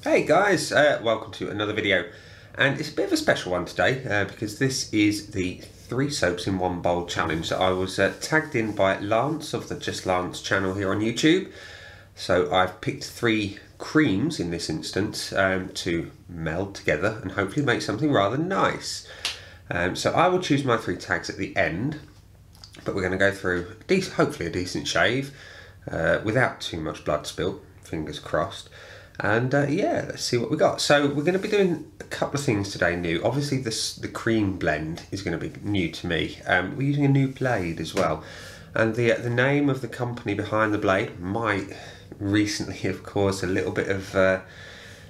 Hey guys, welcome to another video, and it's a bit of a special one today because this is the 3 soaps in 1 bowl challenge that I was tagged in by Lance of the Just Lance channel here on YouTube. So I've picked 3 creams in this instance to meld together and hopefully make something rather nice. So I will choose my 3 tags at the end, but we're going to go through hopefully a decent shave without too much blood spilt, fingers crossed. And yeah, let's see what we got. So we're going to be doing a couple of things today new. Obviously the cream blend is going to be new to me. We're using a new blade as well. And the name of the company behind the blade might recently have caused a little bit of,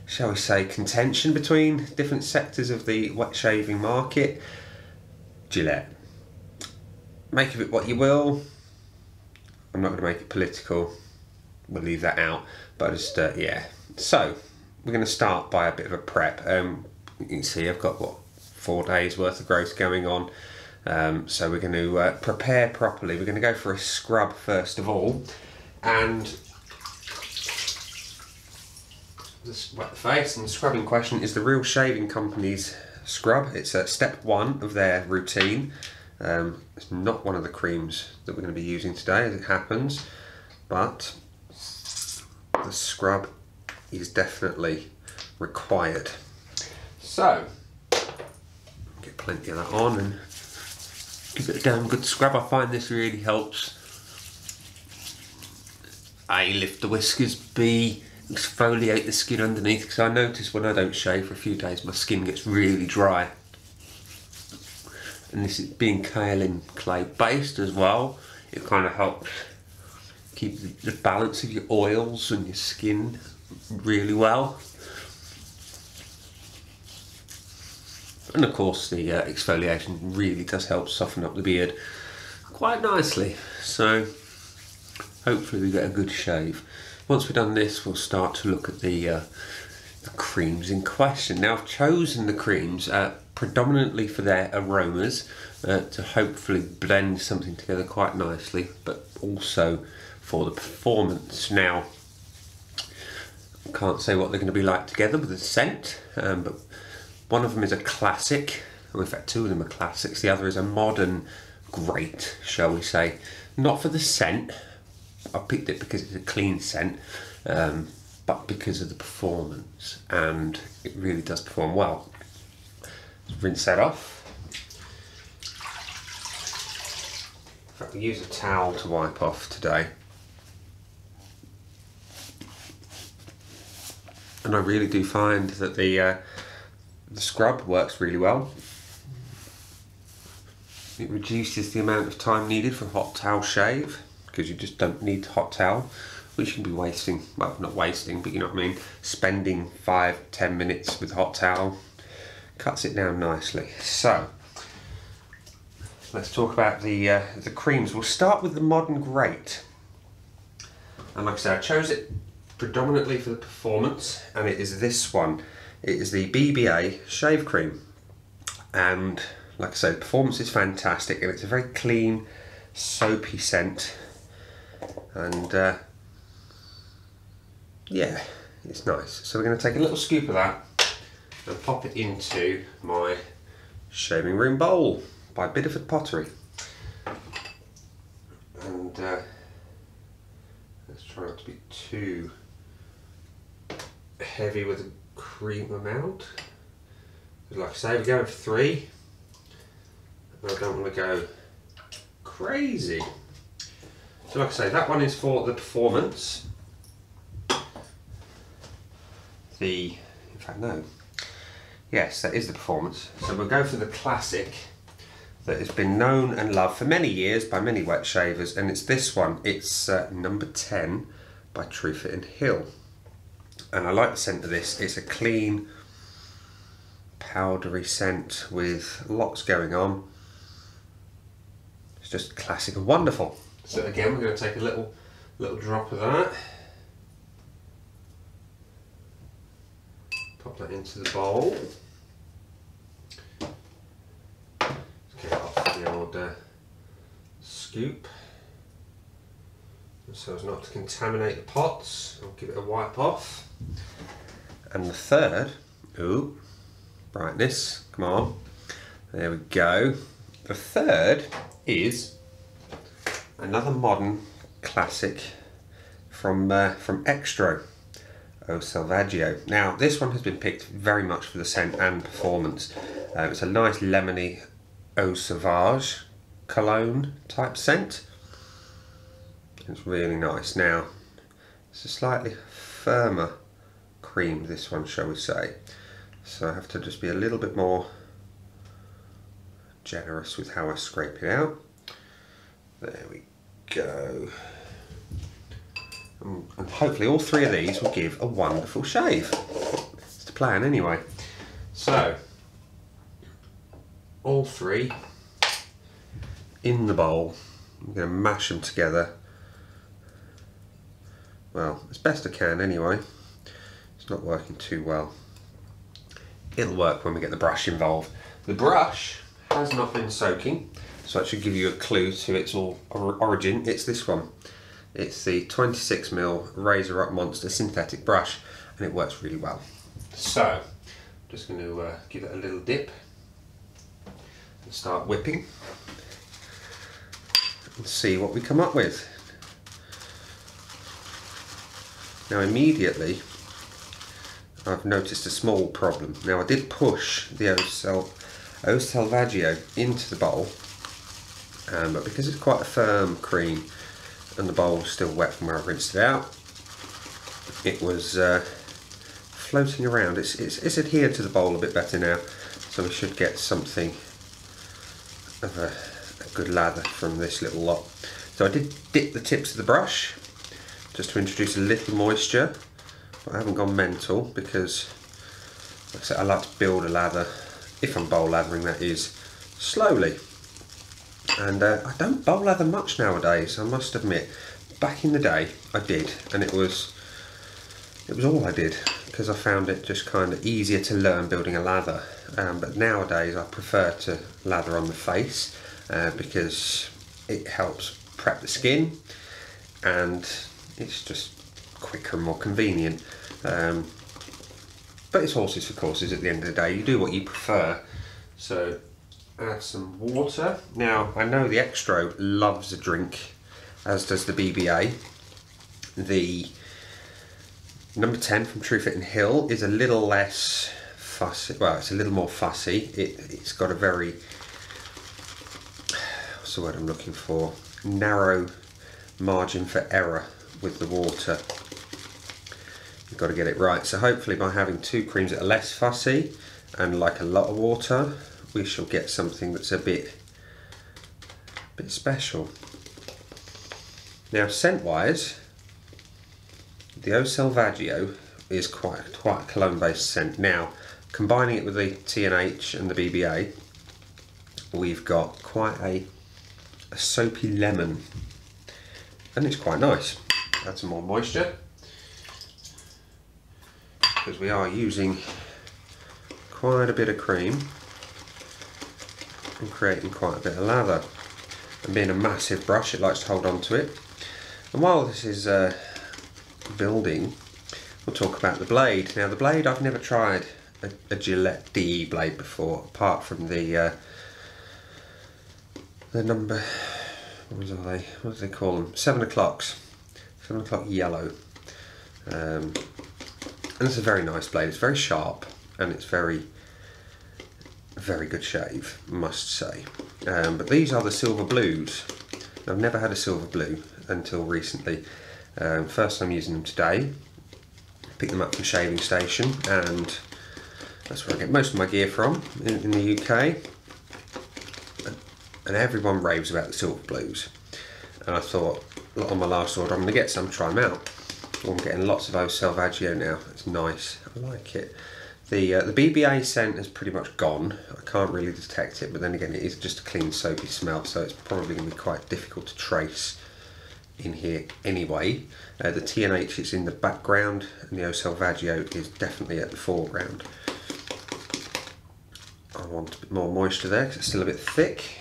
shall we say, contention between different sectors of the wet shaving market. Gillette. Make of it what you will. I'm not going to make it political. We'll leave that out. But just, yeah. So, we're going to start by a bit of a prep. You can see I've got, what, 4 days worth of growth going on. So we're going to prepare properly. We're going to go for a scrub first of all. And just wet the face. And the scrub in question is the Real Shaving Company's scrub. It's step 1 of their routine. It's not one of the creams that we're going to be using today as it happens. But the scrub is definitely required. So, get plenty of that on and give it a damn good scrub. I find this really helps A, lift the whiskers, B, exfoliate the skin underneath, because I notice when I don't shave for a few days my skin gets really dry. And this is being kaolin clay based as well, it kind of helps keep the balance of your oils and your skin really well. And of course the exfoliation really does help soften up the beard quite nicely. So hopefully we get a good shave. Once we've done this, we'll start to look at the creams in question. Now I've chosen the creams predominantly for their aromas to hopefully blend something together quite nicely, but also for the performance. Now, I can't say what they're going to be like together with the scent, but one of them is a classic, or in fact 2 of them are classics, the other is a modern great, shall we say. Not for the scent, I picked it because it's a clean scent, but because of the performance, and it really does perform well. Let's rinse that off. In fact, we use a towel to wipe off today. And I really do find that the scrub works really well. It reduces the amount of time needed for a hot towel shave, because you just don't need hot towel, which you can be wasting, well, not wasting, but you know what I mean, spending 5-10 minutes with hot towel cuts it down nicely. So let's talk about the creams. We'll start with the Modern Great, and like I said, I chose it predominantly for the performance, and it is this one. It is the BBA Shave Cream, and like I said, the performance is fantastic, and it's a very clean, soapy scent, and yeah, it's nice. So we're going to take a little scoop of that and pop it into my shaving room bowl by Bideford Pottery. And let's try not to be too heavy with the cream amount. Like I say, we're going for 3. And I don't want to go crazy. So like I say, that one is for the performance. In fact no. Yes, that is the performance. So we'll go for the classic that has been known and loved for many years by many wet shavers, and it's this one. It's number 10 by Truffet and Hill. And I like the scent of this. It's a clean, powdery scent with lots going on. It's just classic and wonderful. So again, we're going to take a little drop of that. Pop that into the bowl. Get off the old scoop, so as not to contaminate the pots. I'll give it a wipe off. And the third, ooh, brightness, come on, there we go. The third is another modern classic from Extro O'Selvaggio. Now this one has been picked very much for the scent and performance. It's a nice lemony Eau Sauvage cologne type scent. It's really nice. Now it's a slightly firmer cream, this one, shall we say, so I have to just be a little bit more generous with how I scrape it out. There we go. And hopefully all three of these will give a wonderful shave. It's the plan anyway. So all three in the bowl. I'm going to mash them together, well, as best I can anyway. It's not working too well. It'll work when we get the brush involved. The brush has not been soaking, so that should give you a clue to its origin. It's this one. It's the 26mm RazoRock Monster synthetic brush, and it works really well. So, I'm just going to give it a little dip and start whipping and see what we come up with. Now immediately I've noticed a small problem. Now I did push the O'Selvaggio into the bowl, but because it's quite a firm cream and the bowl was still wet from where I rinsed it out, it was floating around. It's adhered to the bowl a bit better now, so we should get something of a good lather from this little lot. So I did dip the tips of the brush just to introduce a little moisture, but I haven't gone mental because, like I said, I like to build a lather, if I'm bowl lathering that is, slowly. And I don't bowl lather much nowadays, I must admit. Back in the day I did, and it was all I did because I found it just kind of easier to learn building a lather. But nowadays I prefer to lather on the face because it helps prep the skin and it's just quicker and more convenient. But it's horses for courses at the end of the day. You do what you prefer. So add some water. Now I know the Extro loves a drink, as does the BBA. The number 10 from True Fit and Hill is a little less fussy. Well, it's a little more fussy. It's got a very, what's the word I'm looking for? Narrow margin for error with the water. You've got to get it right. So hopefully by having two creams that are less fussy and like a lot of water, we shall get something that's a bit special. Now scent wise, the O'Selvaggio is quite a cologne based scent. Now combining it with the T&H and the BBA, we've got quite a soapy lemon, and it's quite nice. Add some more moisture because we are using quite a bit of cream and creating quite a bit of lather. And being a massive brush, it likes to hold on to it. And while this is building, we'll talk about the blade. Now the blade, I've never tried a Gillette DE blade before, apart from the number, what do they call them? 7 o'clocks. 7 o'clock yellow. And it's a very nice blade. It's very sharp and it's very good shave, must say. But these are the Silver Blues. I've never had a Silver Blue until recently. First time using them today. Picked them up from Shaving Station, and that's where I get most of my gear from in the UK. And everyone raves about the Silver Blues. And I thought, on my last order, I'm going to get some, try them out. I'm getting lots of O'Selvaggio now. It's nice. I like it. The BBA scent has pretty much gone. I can't really detect it, but then again, it is just a clean, soapy smell, so it's probably going to be quite difficult to trace in here anyway. The T&H is in the background, and the O'Selvaggio is definitely at the foreground. I want a bit more moisture there because it's still a bit thick.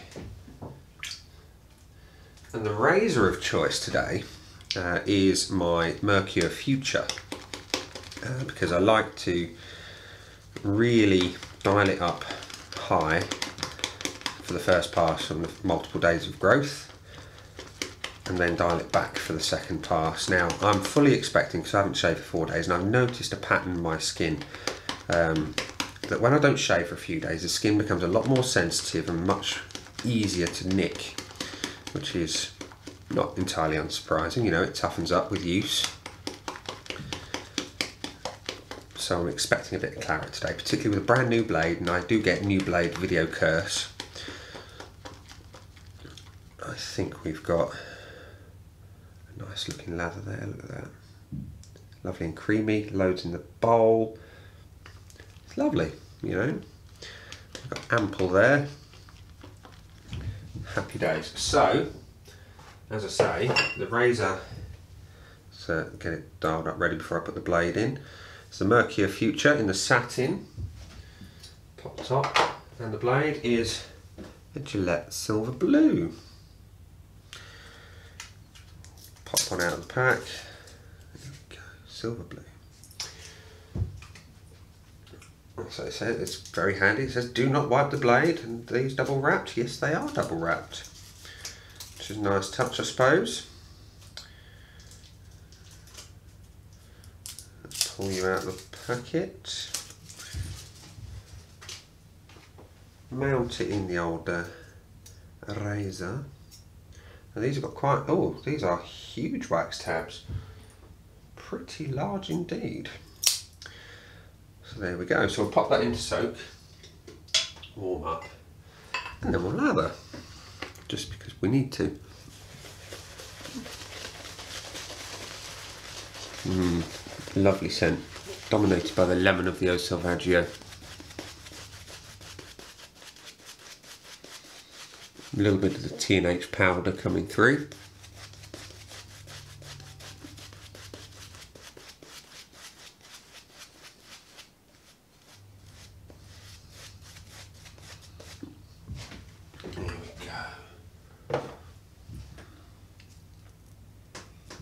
And the razor of choice today is my Merkur Futur. because I like to really dial it up high for the first pass on the multiple days of growth, and then dial it back for the second pass. Now I'm fully expecting, because I haven't shaved for 4 days, and I've noticed a pattern in my skin, that when I don't shave for a few days, the skin becomes a lot more sensitive and much easier to nick, which is not entirely unsurprising. You know, it toughens up with use. So I'm expecting a bit of clarity today, particularly with a brand new blade, and I do get new blade video curse. I think we've got a nice looking lather there, look at that. Lovely and creamy, loads in the bowl. It's lovely, you know. We've got ample there. Happy days. So, as I say, the razor, so get it dialed up ready before I put the blade in. It's the Merkur Futur in the satin, top top, and the blade is a Gillette Silver Blue. Pop one out of the pack. There we go, Silver Blue. So it says, it's very handy. It says do not wipe the blade, and these double wrapped. Yes, they are double wrapped, which is a nice touch, I suppose. Let's pull you out of the packet. Mount it in the old razor. And these have got quite, oh, these are huge wax tabs. Pretty large indeed. So there we go. So we'll pop that into soak, warm up, and then we'll lather, just because we need to. Lovely scent, dominated by the lemon of the O'Selvaggio. A little bit of the T&H powder coming through. There we go.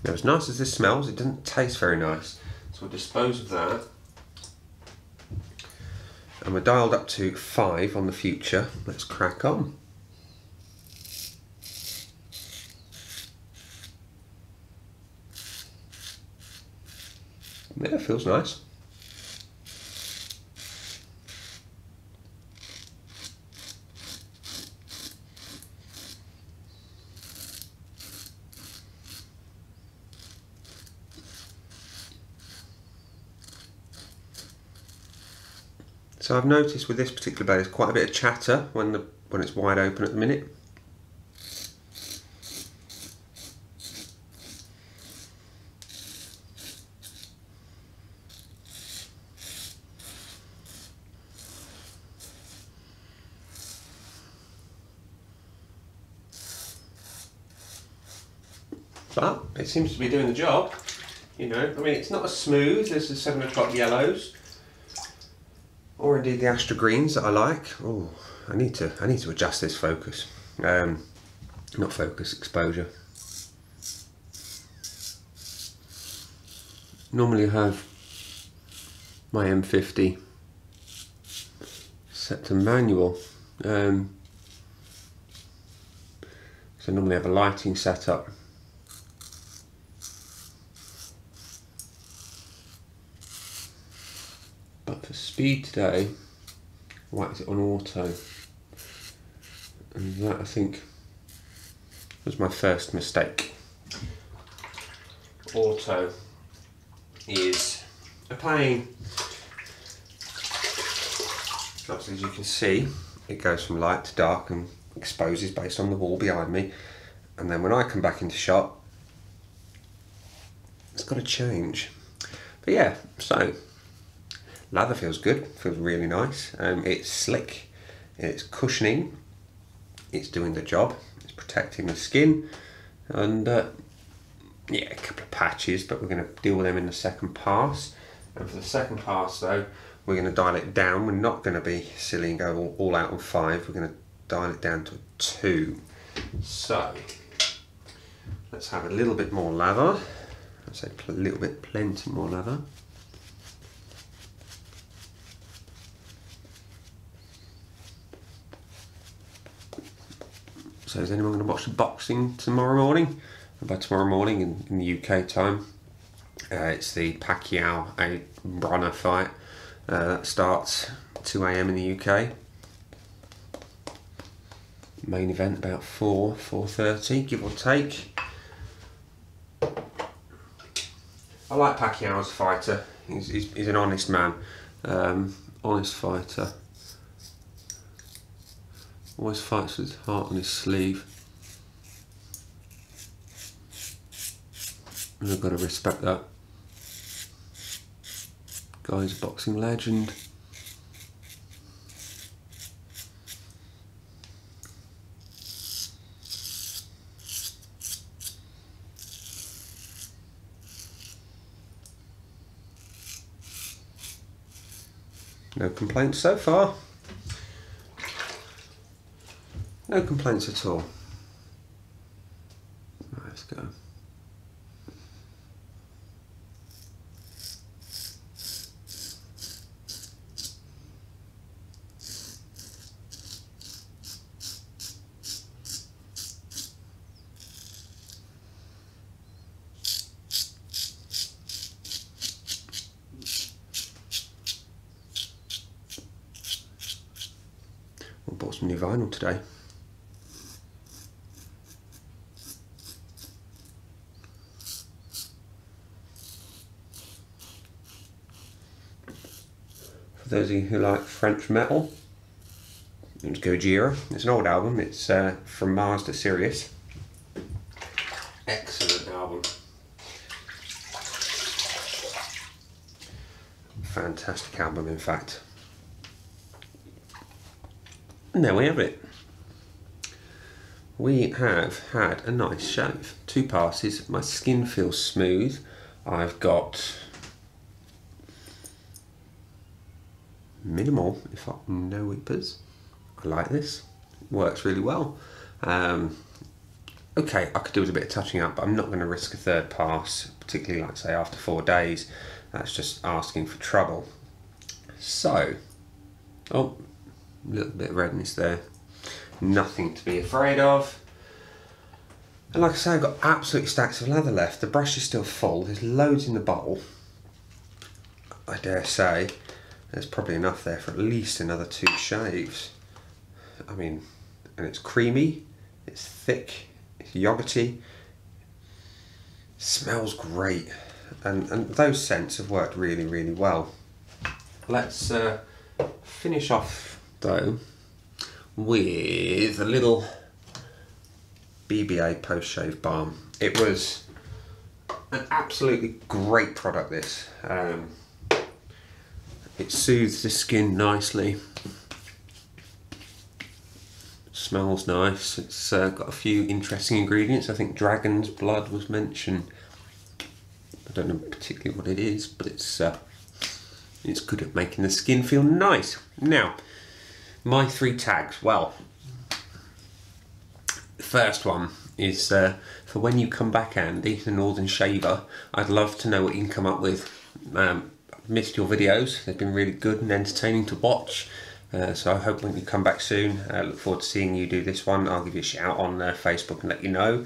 Now, as nice as this smells, it doesn't taste very nice. So we'll dispose of that. And we're dialed up to 5 on the Futur. Let's crack on. Yeah, it feels nice. So I've noticed with this particular blade, there's quite a bit of chatter when it's wide open at the minute. But it seems to be doing the job, you know. I mean, it's not as smooth as the 7 o'clock yellows, or indeed the Astra greens that I like. Oh, I need to adjust this focus. Not focus, exposure. Normally I have my M50 set to manual. So I normally have a lighting setup. But for speed today, I whacked it on auto, and that I think was my first mistake. Auto is applying, obviously as you can see, it goes from light to dark and exposes based on the wall behind me, and then when I come back into shot, it's got to change. But yeah, so lather feels good, feels really nice. It's slick, it's cushioning, it's doing the job, it's protecting the skin, and yeah, a couple of patches, but we're going to deal with them in the second pass. And for the second pass though, we're going to dial it down. We're not going to be silly and go all out on 5, we're going to dial it down to 2. So let's have a little bit more lather. I'd say a little bit, plenty more lather. So is anyone going to watch the boxing tomorrow morning? And by tomorrow morning in the UK time, it's the Pacquiao Bronner fight. That starts 2 AM in the UK. Main event about 4:30, give or take. I like Pacquiao as a fighter. He's an honest man, honest fighter. Always fights with his heart on his sleeve. And I've got to respect that. Guy's a boxing legend. No complaints so far. No complaints at all. Right, let's go. I bought some new vinyl today. For those of you who like French metal, it's Gojira. It's an old album. It's From Mars to Sirius. Excellent album. Fantastic album, in fact. And there we have it. We have had a nice shave. 2 passes. My skin feels smooth. I've got minimal, if not no weepers. I like this. It works really well. Okay, I could do with a bit of touching up, but I'm not going to risk a 3rd pass, particularly like say after 4 days. That's just asking for trouble. So, oh, a little bit of redness there. Nothing to be afraid of. And like I say, I've got absolute stacks of lather left. The brush is still full. There's loads in the bowl. I dare say there's probably enough there for at least another 2 shaves. I mean, and it's creamy, it's thick, it's yogurty. Smells great. And those scents have worked really, really well. Let's finish off though with a little BBA post-shave balm. It was an absolutely great product, this. It soothes the skin nicely. Smells nice. It's got a few interesting ingredients. I think dragon's blood was mentioned. I don't know particularly what it is, but it's good at making the skin feel nice. Now, my 3 tags. Well, the first one is for when you come back, Andy, the Northern Shaver. I'd love to know what you can come up with. I've missed your videos. They've been really good and entertaining to watch. So I hope when you come back soon, look forward to seeing you do this one. I'll give you a shout on Facebook and let you know.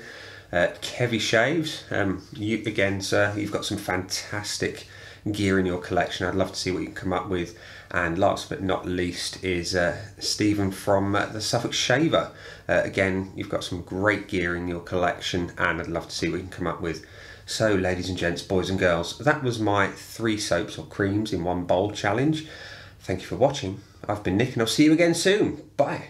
Kevy Shaves, you again, sir, you've got some fantastic gear in your collection. I'd love to see what you can come up with. And last but not least is Stephen from the Suffolk Shaver. Again, you've got some great gear in your collection and I'd love to see what you can come up with. So ladies and gents, boys and girls, that was my 3 soaps or creams in one bowl challenge. Thank you for watching. I've been Nick and I'll see you again soon. Bye.